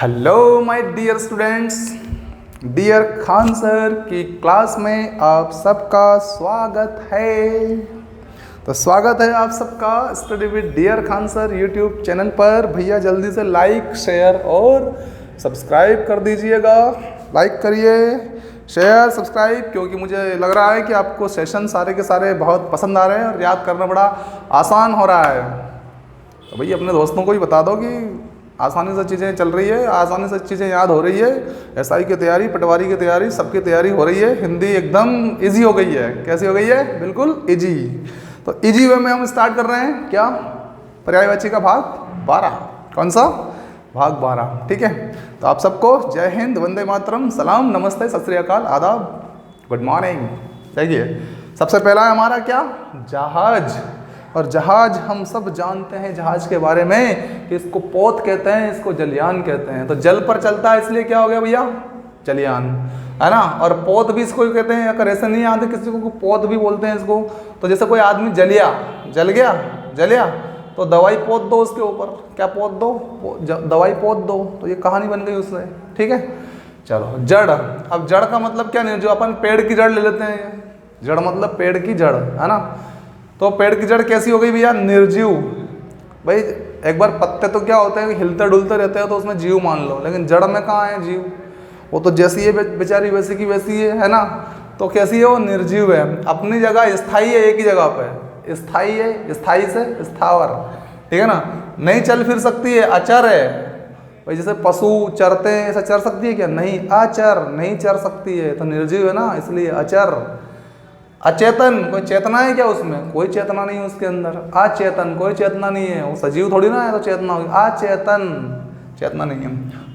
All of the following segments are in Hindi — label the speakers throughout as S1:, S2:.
S1: Hello my dear students, dear Khan sir की क्लास में आप सबका स्वागत है। तो स्वागत है आप सबका study with dear Khan sir YouTube channel पर। भैया जल्दी से लाइक शेयर और सब्सक्राइब कर दीजिएगा। लाइक करिए, शेयर, सब्सक्राइब, क्योंकि मुझे लग रहा है कि आपको सेशन सारे के सारे बहुत पसंद आ रहे हैं और याद करना बड़ा आसान हो रहा है। तो भैया अपने दोस्तों को भी बता दो कि आसानी से चीज़ें चल रही है, आसानी से चीज़ें याद हो रही है। एसआई की तैयारी, पटवारी की तैयारी, सबकी तैयारी हो रही है। हिंदी एकदम इजी हो गई है। कैसी हो गई है? बिल्कुल इजी। तो इजी वे में हम स्टार्ट कर रहे हैं क्या? पर्यायवाची का भाग 12। कौन सा? भाग 12। ठीक है। तो आप सबको जय हिंद, वंदे मातरम, सलाम, नमस्ते, सत श्री अकाल, आदाब, गुड मॉर्निंग। देखिए, सबसे पहला है हमारा क्या? जहाज। और जहाज हम सब जानते हैं जहाज के बारे में कि इसको पोत कहते हैं, इसको जलयान कहते हैं। तो जल पर चलता है इसलिए क्या हो गया भैया? जलयान, है ना। और पोत भी इसको कहते हैं। अगर ऐसे नहीं याद है किसी को, पोत भी बोलते हैं इसको। तो जैसे कोई आदमी जल गया तो दवाई पोत दो उसके ऊपर। क्या पोत दो? दवाई पोत दो। तो ये कहानी बन गई उससे। ठीक है, चलो। जड़। अब जड़ का मतलब क्या? नहीं, जो अपन पेड़ की जड़ ले लेते हैं, जड़ मतलब पेड़ की जड़, है ना। तो पेड़ की जड़ कैसी हो गई भैया? निर्जीव। भाई एक बार पत्ते तो क्या होते हैं, हिलते डुलते रहते हैं, तो उसमें जीव मान लो। लेकिन जड़ में कहाँ है जीव? वो तो जैसी है बेचारी वैसी की वैसी है ना। तो कैसी है वो? निर्जीव है। अपनी जगह स्थायी है, एक ही जगह पे स्थायी है। स्थायी से स्थावर, ठीक है ना। नहीं चल फिर सकती है, अचर है। भाई जैसे पशु चरते हैं, ऐसा चर सकती है क्या? नहीं, अचर, नहीं चर सकती है। तो निर्जीव है ना, इसलिए अचर। अचेतन, कोई चेतना है क्या उसमें? कोई चेतना नहीं है उसके अंदर। अचेतन, कोई चेतना नहीं है। वो सजीव थोड़ी ना है तो चेतना होगी। अचेतन, चेतना नहीं है।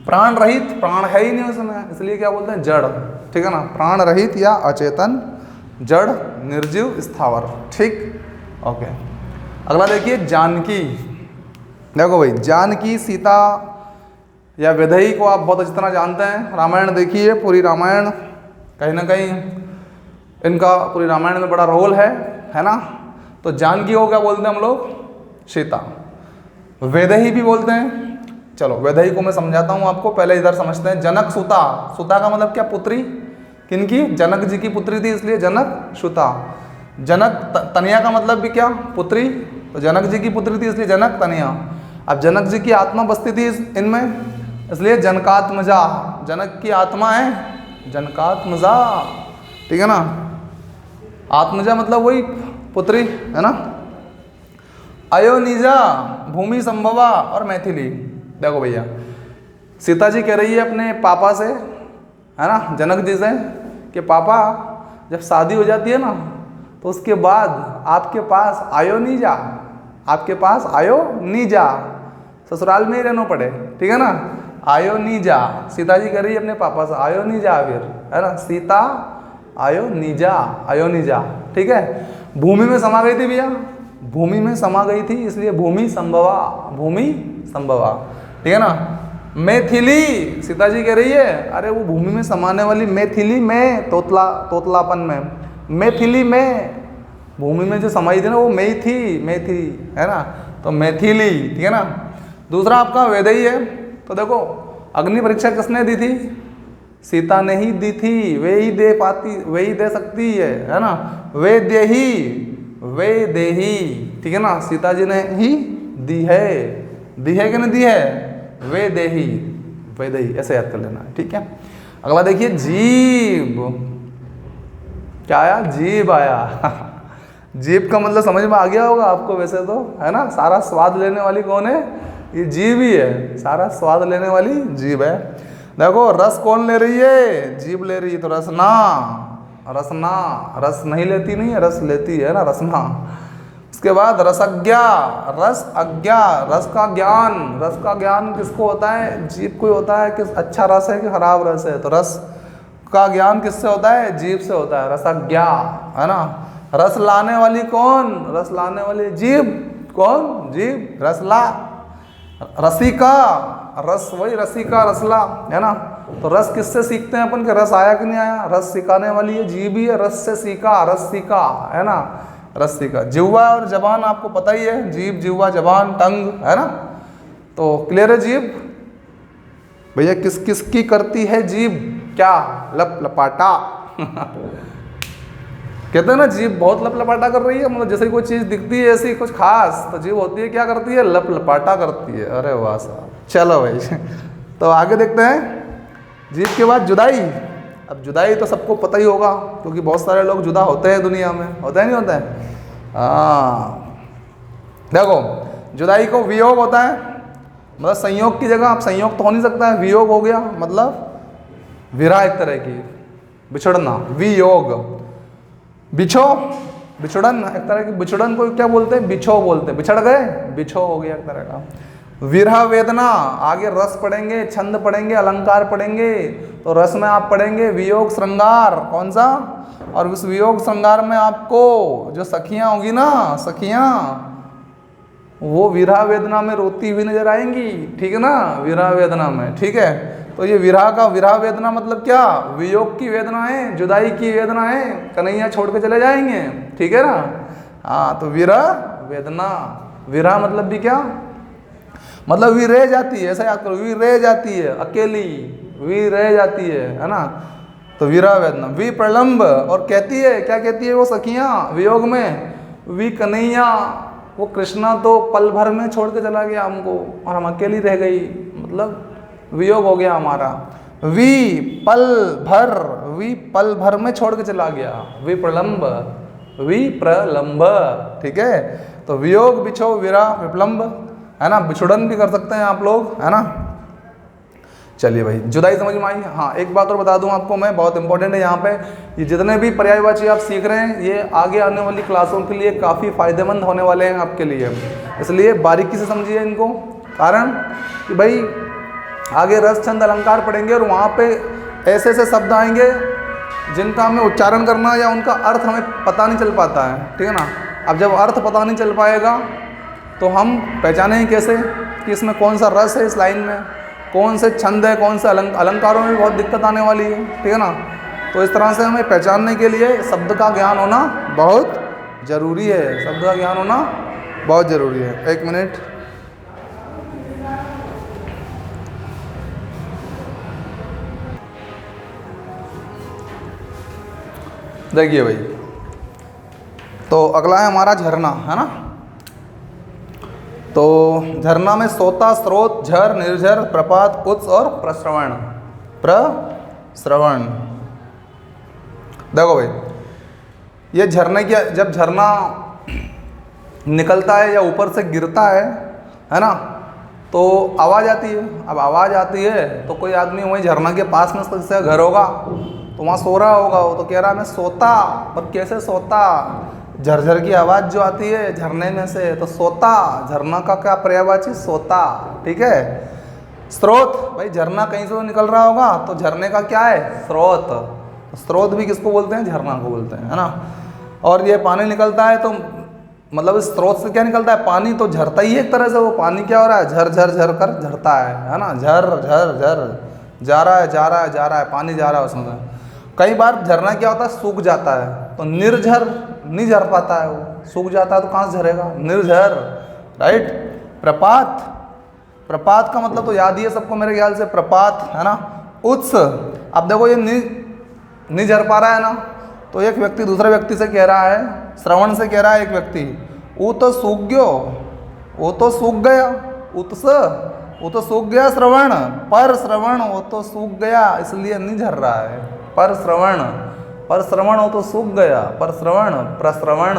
S1: प्राण रहित, प्राण है ही नहीं उसमें, इसलिए क्या बोलते हैं? जड़। ठीक है ना। प्राण रहित या अचेतन, जड़, निर्जीव, स्थावर। ठीक, ओके। अगला देखिए, जानकी। देखो भाई, जानकी, सीता या विधई को आप बहुत अच्छी तरह जानते हैं। रामायण देखिए, पूरी रामायण, कहीं ना कहीं इनका पूरी रामायण में बड़ा रोल है ना। तो जानकी को क्या बोलते हैं हम लोग? सीता। वैदेही भी बोलते हैं। चलो वैदेही को मैं समझाता हूँ आपको, पहले इधर समझते हैं। जनक सुता। सुता का मतलब क्या? पुत्री। किनकी? जनक जी की पुत्री थी, इसलिए जनक सुता। जनक तनया का मतलब भी क्या? पुत्री। तो जनक जी की पुत्री थी इसलिए जनक तनया। अब जनक जी की आत्मा बसती थी इनमें, इसलिए जनकात्मजा। जनक की आत्मा है जनकात्मजा, ठीक है ना। आत्मजा मतलब वही पुत्री, है ना। अयोनिजा, भूमि संभवा और मैथिली। देखो भैया, सीता जी कह रही है अपने पापा से, है ना, जनक जी से, कि पापा जब शादी हो जाती है ना तो उसके बाद आपके पास आयो नहीं जा, आपके पास आयो नहीं जा, ससुराल में ही रहना पड़े, ठीक है ना। आयो नहीं जा, सीता जी कह रही है अपने पापा से, आयो नहीं जा फिर, है ना। सीता आयो निजा, आयो निजा, ठीक है। भूमि में समा गई थी भैया, भूमि में समा गई थी, इसलिए भूमि संभवा, भूमि संभवा, ठीक है ना। मैथिली, सीता जी कह रही है, अरे वो भूमि में समाने वाली मैथिली में, तोतलापन में, मैथिली में, भूमि में जो समाई थी ना वो मैं थी, मैं थी, है ना। तो मैथिली, ठीक है ना। दूसरा आपका वैदेही है। तो देखो, अग्नि परीक्षा किसने दी थी? सीता ने ही दी थी। वे ही दे पाती, वे ही दे सकती है ना। वे दे ही, वे दे ही, ठीक है ना। सीता जी ने ही दी है कि नहीं दी है? वे दे ही, वे दे ही, ऐसे याद कर लेना, ठीक है। अगला देखिए, जीभ। क्या आया? जीभ आया। जीभ का मतलब समझ में आ गया होगा आपको वैसे तो, है ना। सारा स्वाद लेने वाली कौन है? ये जीभ ही है। सारा स्वाद लेने वाली जीभ है। देखो, रस कौन ले रही है? जीभ ले रही है। तो रसना, रसना, रस नहीं लेती, नहीं है, रस लेती है ना, रसना। उसके बाद रसज्ञा, रस अज्ञा, रस का ज्ञान। रस का ज्ञान किसको होता है? जीभ को होता है कि अच्छा रस है कि खराब रस है। तो रस का ज्ञान किससे होता है? जीभ से होता है, रसज्ञा, है ना। रस लाने वाली कौन? रस लाने वाली जीभ। कौन? जीभ। रसला, रसिका, रस वही रसिका, रसला, है ना। तो रस किससे सीखते हैं अपन के? रस आया कि नहीं आया? रस सिखाने वाली है जीभ ही है। रस से सीखा, रस सीखा, है ना, रस सीखा। जिह्वा और जबान आपको पता ही है, जीभ, जिह्वा, जबान, टंग, है ना। तो क्लियर है जीभ? भैया किस किस की करती है जीभ क्या? लप लपाटा। कहते हैं ना जीभ बहुत लप लपाटा कर रही है, मतलब जैसे कोई चीज़ दिखती है ऐसी कुछ खास, तो जीभ होती है क्या करती है? लप लपाटा करती है। अरे वाह साहब, चलो भाई। तो आगे देखते हैं, जीभ के बाद जुदाई। अब जुदाई तो सबको पता ही होगा, क्योंकि बहुत सारे लोग जुदा होते हैं दुनिया में, होता है नहीं होता है? हाँ देखो, जुदाई को वियोग होता है, मतलब संयोग की जगह आप संयोग तो हो नहीं सकता है, वियोग हो गया, मतलब विरह एक तरह की, बिछड़ना, वियोग। बिछो, बिछड़न एक तरह की, बिछड़न को क्या बोलते हैं? बिछो बोलते हैं, बिछड़ गए, बिछो हो गया एक तरह का। विरह वेदना, आगे रस पढ़ेंगे, छंद पढ़ेंगे, अलंकार पढ़ेंगे, तो रस में आप पढ़ेंगे वियोग श्रृंगार, कौन सा? और उस वियोग श्रृंगार में आपको जो सखियां होगी ना, सखियां, वो विरह वेदना में रोती हुई नजर आएंगी, ठीक है ना? विरह वेदना में, ठीक है। तो ये विरह का, विरह वेदना मतलब क्या? वियोग की वेदना है, जुदाई की वेदना है, कन्हैया छोड़ के चले जाएंगे, ठीक है ना? हाँ, तो विरह वेदना, विरह मतलब भी क्या? मतलब वी रह जाती है, ऐसा याद करो, वी रह जाती है अकेली, वी रह जाती है ना? तो विरह वेदना। वी प्रलंब, और कहती है, क्या कहती है वो सखियां वियोग में? वी कन्हैया, वो कृष्णा तो पल भर में छोड़ के चला गया हमको और हम अकेली रह गई, मतलब वियोग हो गया हमारा। वी पल भर, वी पल भर में छोड़ के चला गया, वी प्रलंब, वी प्रलंब, ठीक है। तो वियोग, बिछो, विरह, विप्लंब, है ना? बिछुड़न भी कर सकते हैं आप लोग, है ना? चलिए भाई, जुदाई समझ में आई। हाँ, एक बात और बता दूं आपको मैं, बहुत इंपॉर्टेंट है यहाँ पे, ये जितने भी पर्यायवाची आप सीख रहे हैं, ये आगे आने वाली क्लासों के लिए काफ़ी फायदेमंद होने वाले हैं आपके लिए, इसलिए बारीकी से समझिए इनको। कारण कि भाई आगे रस छंद अलंकार पढ़ेंगे और वहाँ पे ऐसे ऐसे शब्द आएंगे जिनका हमें उच्चारण करना या उनका अर्थ हमें पता नहीं चल पाता है, ठीक है ना? अब जब अर्थ पता नहीं चल पाएगा तो हम पहचानें कैसे कि इसमें कौन सा रस है, इस लाइन में कौन से छंद है, कौन से अलंकारों में भी बहुत दिक्कत आने वाली है, ठीक है ना? तो इस तरह से हमें पहचानने के लिए शब्द का ज्ञान होना बहुत ज़रूरी है, शब्द का ज्ञान होना बहुत ज़रूरी है। एक मिनट, देखिए भाई, तो अगला है हमारा झरना, है ना? तो झरना में सोता, स्रोत, झर, निर्झर, प्रपात, उत्स और प्रस्रवण। प्रस्रवण, देखो भाई, ये झरने की, जब झरना निकलता है या ऊपर से गिरता है ना, तो आवाज़ आती है। अब आवाज़ आती है तो कोई आदमी वहीं झरना के पास में उसका घर होगा, तो वहाँ सो रहा होगा, वो तो कह रहा मैं सोता, पर कैसे सोता? झरझर की आवाज़ जो आती है झरने में से, तो सोता, झरना का क्या पर्यायवाची? सोता, ठीक है। स्रोत, भाई झरना कहीं से तो निकल रहा होगा, तो झरने का क्या है? स्रोत। तो स्रोत भी किसको बोलते हैं? झरना को बोलते हैं, है ना? और ये पानी निकलता है तो मतलब इस स्रोत से क्या निकलता है? पानी, तो झरता ही एक तरह से, वो पानी क्या हो रहा है? झर झर झर कर झरता है ना? झर झर झर जा रहा है, जा रहा है, जा रहा है, पानी जा रहा है उसमें। कई बार झरना क्या होता है? सूख जाता है, तो निर्झर, नहीं झर पाता है, वो सूख जाता है तो कहाँ से झरेगा? निर्झर, राइट। प्रपात, प्रपात का मतलब तो याद ही है सबको मेरे ख्याल से, प्रपात, है ना? उत्स, अब देखो ये नहीं झर पा रहा है ना, तो एक व्यक्ति दूसरे व्यक्ति से कह रहा है, श्रवण से कह रहा है एक व्यक्ति, वो तो सूख गयो, वो तो सूख गया, उत्स, वो तो सूख गया श्रवण, पर श्रवण वो तो सूख गया इसलिए नहीं झर रहा है। पर श्रवण, पर श्रवण वो तो सूख गया, पर श्रवण, प्रश्रवण,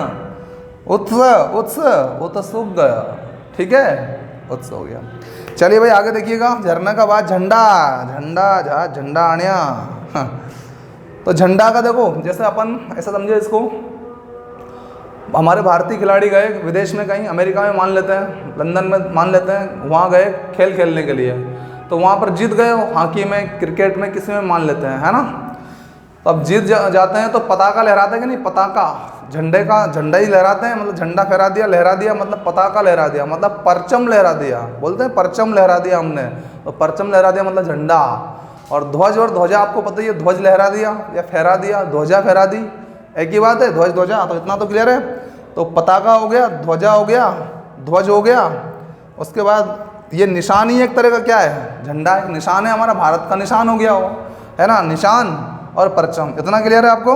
S1: उत्स, उत्स वो तो सूख गया, ठीक है, उत्स हो गया। चलिए भाई आगे देखिएगा, झरना का बाद झंडा, झंडा, जहाँ झंडा आनिया। तो झंडा का देखो, जैसे अपन ऐसा समझे इसको, हमारे भारतीय खिलाड़ी गए विदेश में, कहीं अमेरिका में मान लेते हैं, लंदन में मान लेते हैं, वहाँ गए खेल खेलने के लिए, तो वहाँ पर जीत गए, हॉकी में, क्रिकेट में, किसी में मान लेते हैं, है ना? तो अब जीत जाते हैं तो पताका लहराते हैं कि नहीं? पताका, झंडे का झंडा ही लहराते हैं, मतलब झंडा फहरा दिया, लहरा दिया, मतलब पताका लहरा दिया, मतलब परचम लहरा दिया, बोलते हैं परचम लहरा दिया हमने, तो परचम लहरा दिया मतलब झंडा। और ध्वज और ध्वजा आपको पता ही है, ध्वज लहरा दिया या फहरा दिया, ध्वजा फहरा दी, एक ही बात है, ध्वज ध्वजा, तो इतना तो क्लियर है। तो पताका हो गया, ध्वजा हो गया, ध्वज हो गया, उसके बाद ये निशान ही एक तरह का क्या है, झंडा एक निशान है, हमारा भारत का निशान हो गया हो, है ना, निशान और परचम। इतना क्लियर है आपको।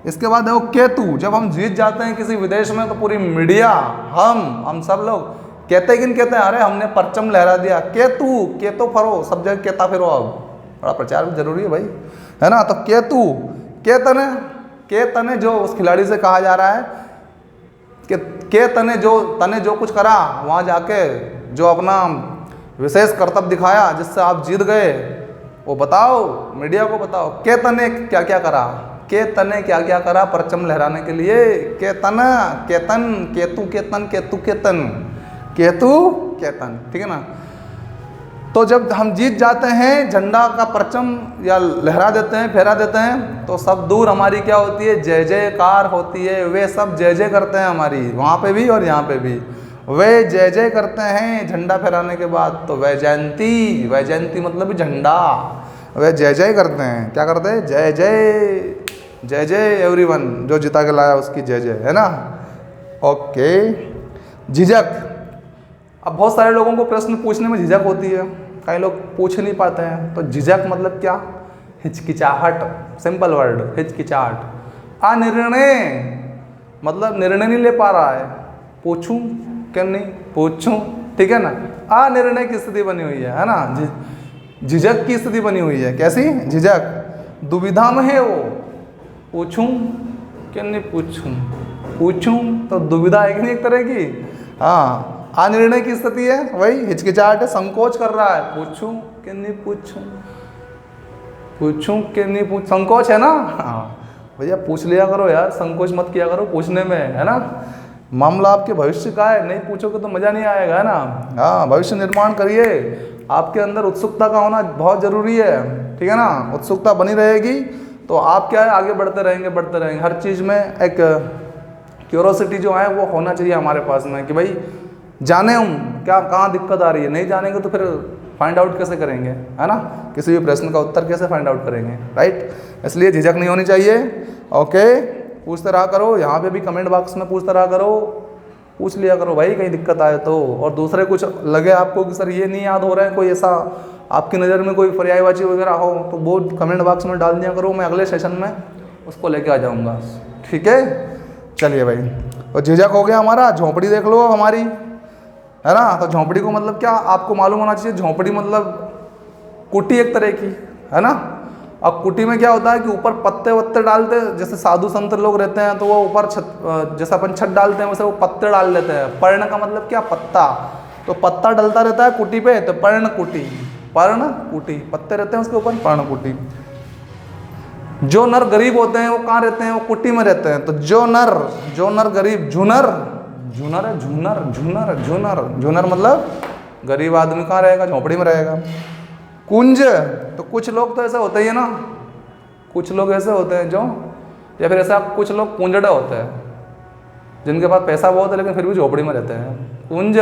S1: इसके बाद देखो केतु, जब हम जीत जाते हैं किसी विदेश में तो पूरी मीडिया, हम सब लोग कहते किन कहते हैं, अरे हमने परचम लहरा दिया, केतु केतो फरो, सब जगह केता फिरो। अब बड़ा प्रचार भी जरूरी है भाई, है ना। तो केतु के तने जो उस खिलाड़ी से कहा जा रहा है कि के तने जो कुछ करा वहाँ जाके, जो अपना विशेष कर्तव्य दिखाया जिससे आप जीत गए, वो बताओ, मीडिया को बताओ, के तने क्या क्या करा, के तने क्या क्या करा परचम लहराने के लिए। केतन केतन केतु केतन केतु केतन केतु केतन, ठीक है ना। तो जब हम जीत जाते हैं, झंडा का परचम या लहरा देते हैं, फहरा देते हैं, तो सब दूर हमारी क्या होती है, जय जयकार होती है। वे सब जय जय करते हैं हमारी, वहाँ पे भी और यहाँ पे भी वे जय जय करते हैं झंडा फहराने के बाद। तो वैजयंती मतलब झंडा, वे जय जय करते हैं। क्या करते हैं, जय जय जय जय एवरीवन, जो जिता के लाया उसकी जय जय, है ना। ओके। झिझक, अब बहुत सारे लोगों को प्रश्न पूछने में झिझक होती है, कई लोग पूछ नहीं पाते हैं। तो झिझक मतलब क्या, हिचकिचाहट, सिंपल वर्ड हिचकिचाहट। अनिर्णय मतलब निर्णय नहीं ले पा रहा है, पूछूं क्या नहीं पूछूं, ठीक है ना। अनिर्णय की स्थिति बनी हुई है ना, झिझक की स्थिति बनी हुई है। कैसी झिझक, दुविधा में है वो, पूछूं क्या नहीं पूछूं तो दुविधा है कि नहीं एक तरह की। हाँ, अनिर्णय की स्थिति है, वही हिचकिचाहट है, संकोच कर रहा है, पूछूं कि नहीं पूछूं कि नहीं संकोच है ना। हाँ भैया पूछ लिया करो यार, संकोच मत किया करो पूछने में, है ना। मामला आपके भविष्य का है, नहीं पूछोगे तो मज़ा नहीं आएगा, है ना। हाँ, भविष्य निर्माण करिए, आपके अंदर उत्सुकता का होना बहुत ज़रूरी है, ठीक है ना। उत्सुकता बनी रहेगी तो आप क्या है, आगे बढ़ते रहेंगे। हर चीज़ में एक क्यूरोसिटी जो है वो होना चाहिए हमारे पास में, कि भाई जाने हम क्या कहाँ दिक्कत आ रही है। नहीं जानेंगे तो फिर फाइंड आउट कैसे करेंगे, है ना। किसी भी प्रश्न का उत्तर कैसे फाइंड आउट करेंगे, राइट। इसलिए झिझक नहीं होनी चाहिए। ओके, पूछते रहा करो, यहाँ पे भी कमेंट बॉक्स में पूछते रहा करो, पूछ लिया करो भाई कहीं दिक्कत आए तो। और दूसरे कुछ लगे आपको कि सर ये नहीं याद हो रहा है, कोई ऐसा आपकी नज़र में कोई पर्यायवाची वगैरह हो तो वो कमेंट बॉक्स में डाल दिया करो, मैं अगले सेशन में उसको लेके आ जाऊँगा, ठीक है। चलिए भाई, और झिझक हो गया हमारा। झोंपड़ी देख लो हमारी, है ना। तो झोंपड़ी को मतलब क्या आपको मालूम होना चाहिए, झोंपड़ी मतलब कुटी एक तरह की, है ना। अब कुटी में क्या होता है कि ऊपर पत्ते वत्ते डालते हैं, जैसे साधु संत लोग रहते हैं तो वो ऊपर छत, जैसे अपन छत डालते हैं वैसे वो पत्ते डाल लेते हैं। पर्ण का मतलब क्या, पत्ता, तो पत्ता डलता रहता है कुटी पे, तो पर्ण कुटी पत्ते रहते हैं उसके ऊपर, पर्ण कुटी। जो नर गरीब होते हैं वो कहाँ रहते हैं, वो कुटी में रहते हैं। तो जो नर गरीब, झुनर मतलब गरीब आदमी कहाँ रहेगा, झोंपड़ी में रहेगा। कुंज, तो कुछ लोग तो ऐसे होते ही है ना, कुछ लोग ऐसे होते हैं जो, या फिर ऐसा कुछ लोग कुंजड़े होते हैं जिनके पास पैसा बहुत है लेकिन फिर भी झोपड़ी में रहते हैं। कुंज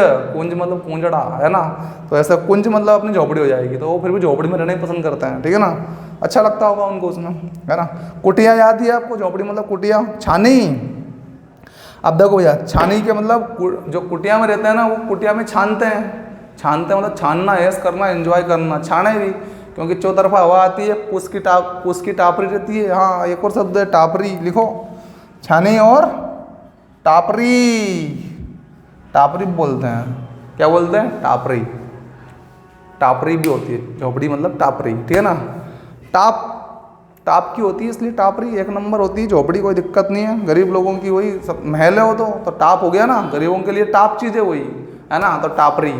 S1: मतलब कुंजड़ा, है ना। तो ऐसा कुंज मतलब अपनी झोपड़ी हो जाएगी, तो वो फिर भी झोपड़ी में रहना ही पसंद करते हैं, ठीक है ना। अच्छा लगता होगा उनको उसमें, है ना। कुटिया याद ही है आपको, झोपड़ी मतलब कुटिया। छानी, अब देखो भैया, छानी के मतलब जो कुटिया में रहते हैं ना, वो कुटिया में छानते हैं मतलब छानना, ऐश करना, एंजॉय करना। छाने भी क्योंकि चौतरफा हवा आती है, पूस की टापरी रहती है। हाँ, एक और शब्द है टापरी, लिखो, छानी और टापरी बोलते हैं। क्या बोलते हैं, टापरी भी होती है झोपड़ी मतलब टापरी, ठीक है ना। टाप की होती है इसलिए टापरी एक नंबर होती है। झोपड़ी कोई दिक्कत नहीं है, गरीब लोगों की वही सब महल हो तो टाप हो गया ना, गरीबों के लिए टाप चीज़ है वही, है ना। तो टापरी,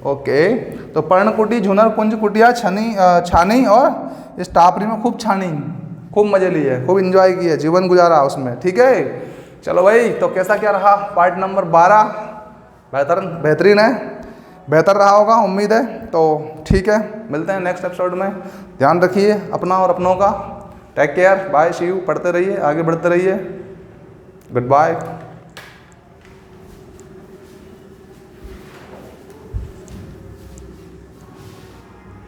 S1: ओके। तो पर्णकुटी, झुनर, कुंज, कुटिया, छानी और इस टापरी में खूब छानी, खूब मजे लिए, खूब इंजॉय किए, जीवन गुजारा उसमें, ठीक है। चलो भाई, तो कैसा क्या रहा पार्ट नंबर 12, बेहतरीन है, बेहतर रहा होगा उम्मीद है। तो ठीक है, मिलते हैं नेक्स्ट एपिसोड में। ध्यान रखिए अपना और अपनों का। Take care, bye, see you. पढ़ते रहिए, आगे बढ़ते रहिए। Good bye.